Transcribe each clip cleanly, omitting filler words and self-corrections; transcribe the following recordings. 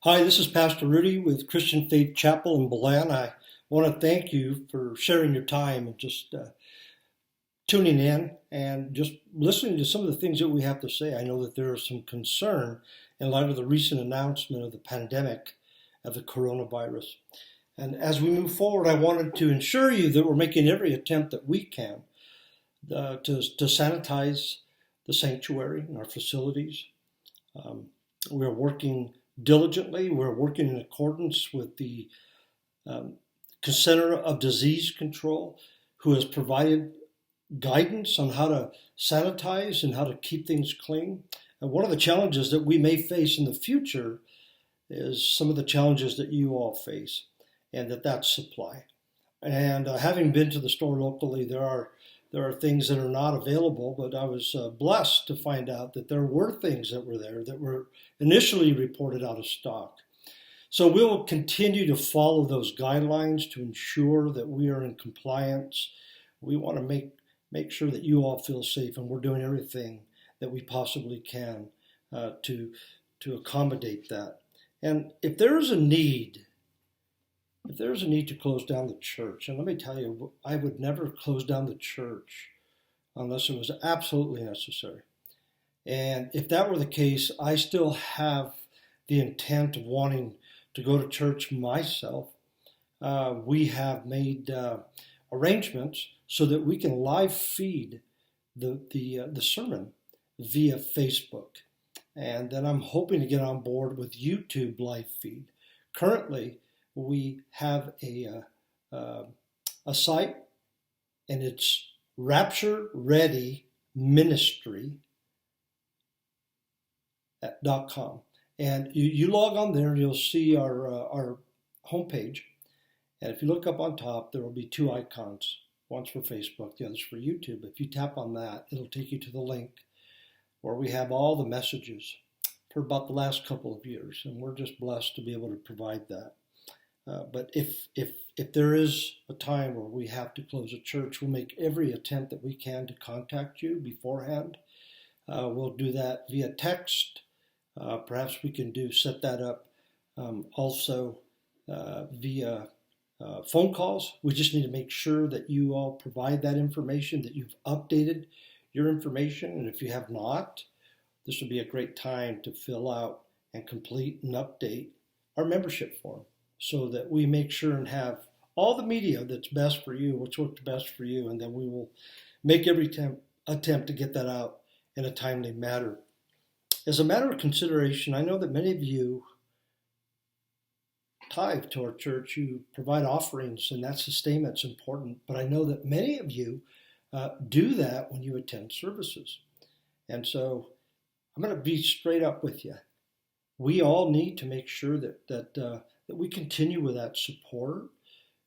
Hi, this is Pastor Rudy with Christian Faith Chapel in Belen. I want to thank you for sharing your time and just tuning in and just listening to some of the things that we have to say. I know that there is some concern in light of the recent announcement of the pandemic of the coronavirus. And as we move forward, I wanted to ensure you that we're making every attempt that we can to sanitize the sanctuary and our facilities. We're working diligently. We're working in accordance with the um, Center of Disease Control, who has provided guidance on how to sanitize and how to keep things clean. And one of the challenges that we may face in the future is some of the challenges that you all face, and that's supply. And having been to the store locally, there are things that are not available, but I was blessed to find out that there were things that were there that were initially reported out of stock. So we will continue to follow those guidelines to ensure that we are in compliance. We want to make sure that you all feel safe, and we're doing everything that we possibly can to accommodate that. And if there's a need to close down the church, and let me tell you, I would never close down the church unless it was absolutely necessary. And if that were the case, I still have the intent of wanting to go to church myself. We have made arrangements so that we can live feed the sermon via Facebook. And then I'm hoping to get on board with YouTube live feed. Currently, we have a site, and it's Rapture Ready Ministry.com. And you log on there, and you'll see our homepage. And if you look up on top, there will be two icons. One's for Facebook, the other's for YouTube. If you tap on that, it'll take you to the link where we have all the messages for about the last couple of years. And we're just blessed to be able to provide that. But if there is a time where we have to close a church, we'll make every attempt that we can to contact you beforehand. We'll do that via text. Perhaps we can set that up also via phone calls. We just need to make sure that you all provide that information, that you've updated your information. And if you have not, this would be a great time to fill out and complete and update our membership form, so that we make sure and have all the media that's best for you, what's worked best for you, and then we will make every attempt to get that out in a timely manner. As a matter of consideration, I know that many of you tithe to our church, you provide offerings, and that sustainment's important, but I know that many of you do that when you attend services. And so I'm going to be straight up with you. We all need to make sure that we continue with that support,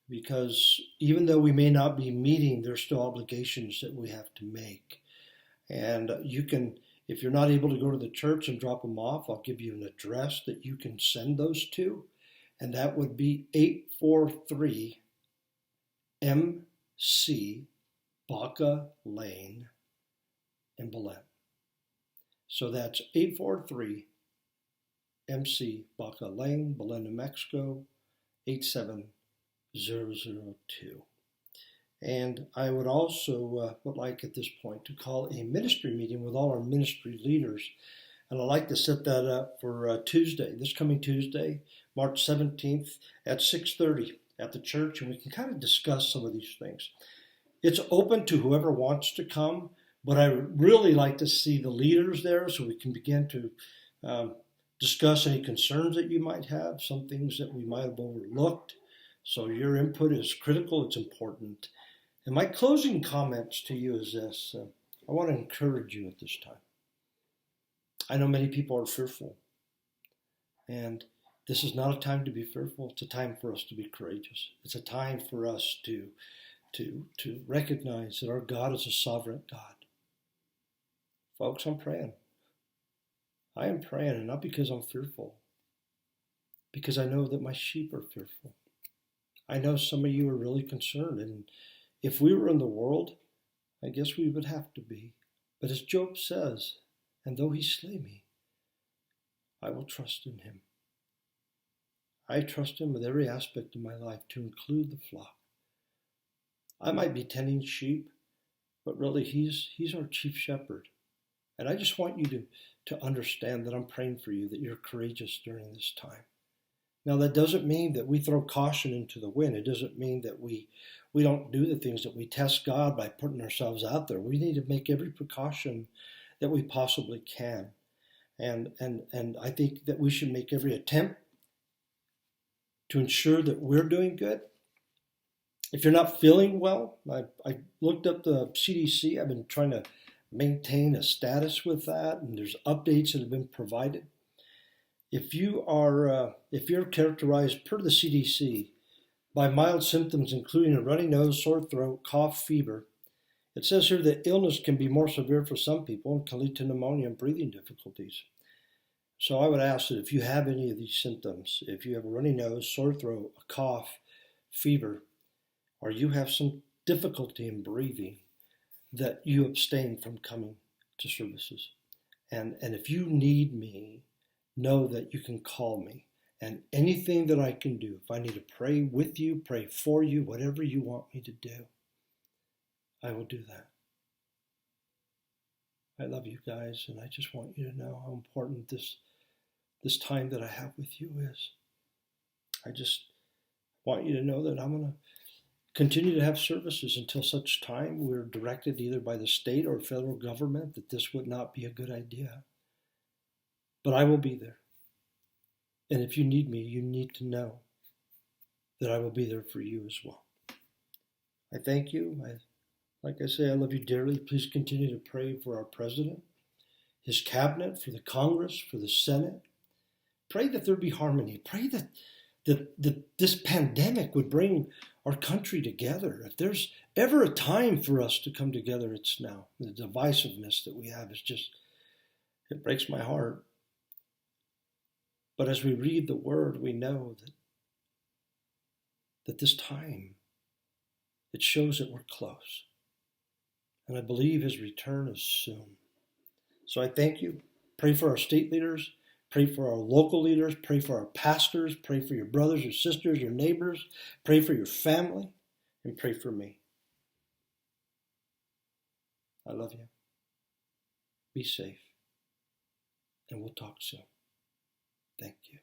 because even though we may not be meeting, there's still obligations that we have to make. And you can, if you're not able to go to the church and drop them off, I'll give you an address that you can send those to, and that would be 843 MC Baca Lane in Belen. So that's 843 MC Baca Lane, Belen, New Mexico, 87002. And I would also would like at this point to call a ministry meeting with all our ministry leaders. And I'd like to set that up for Tuesday, this coming Tuesday, March 17th at 6:30 at the church, and we can kind of discuss some of these things. It's open to whoever wants to come, but I would really like to see the leaders there so we can begin to discuss any concerns that you might have, some things that we might have overlooked. So your input is critical, it's important. And my closing comments to you is this. I want to encourage you at this time. I know many people are fearful, and this is not a time to be fearful. It's a time for us to be courageous. It's a time for us to recognize that our God is a sovereign God. Folks, I'm praying. I am praying, and not because I'm fearful, because I know that my sheep are fearful. I know some of you are really concerned, and if we were in the world, I guess we would have to be. But as Job says, and though he slay me, I will trust in him. I trust him with every aspect of my life, to include the flock. I might be tending sheep, but really he's our chief shepherd. And I just want you to understand that I'm praying for you, that you're courageous during this time. Now, that doesn't mean that we throw caution into the wind. It doesn't mean that we don't do the things that we test God by putting ourselves out there. We need to make every precaution that we possibly can. And I think that we should make every attempt to ensure that we're doing good. If you're not feeling well, I looked up the CDC. I've been trying to maintain a status with that, and there's updates that have been provided. If you're characterized per the CDC by mild symptoms including a runny nose, sore throat, cough, fever, it says here that illness can be more severe for some people and can lead to pneumonia and breathing difficulties. So I would ask that if you have any of these symptoms, if you have a runny nose, sore throat, a cough, fever, or you have some difficulty in breathing, that you abstain from coming to services. And if you need me, know that you can call me. And anything that I can do, if I need to pray with you, pray for you, whatever you want me to do, I will do that. I love you guys, and I just want you to know how important this time that I have with you is. I just want you to know that I'm going to continue to have services until such time we're directed either by the state or federal government that this would not be a good idea. But I will be there. And if you need me, you need to know that I will be there for you as well. I thank you. Like I say, I love you dearly. Please continue to pray for our president, his cabinet, for the Congress, for the Senate. Pray that there be harmony. Pray that this pandemic would bring our country together. If there's ever a time for us to come together, it's now. The divisiveness that we have is just, it breaks my heart. But as we read the word, we know that this time, it shows that we're close. And I believe his return is soon. So I thank you. Pray for our state leaders. Pray for our local leaders. Pray for our pastors. Pray for your brothers, your sisters, your neighbors. Pray for your family. And pray for me. I love you. Be safe. And we'll talk soon. Thank you.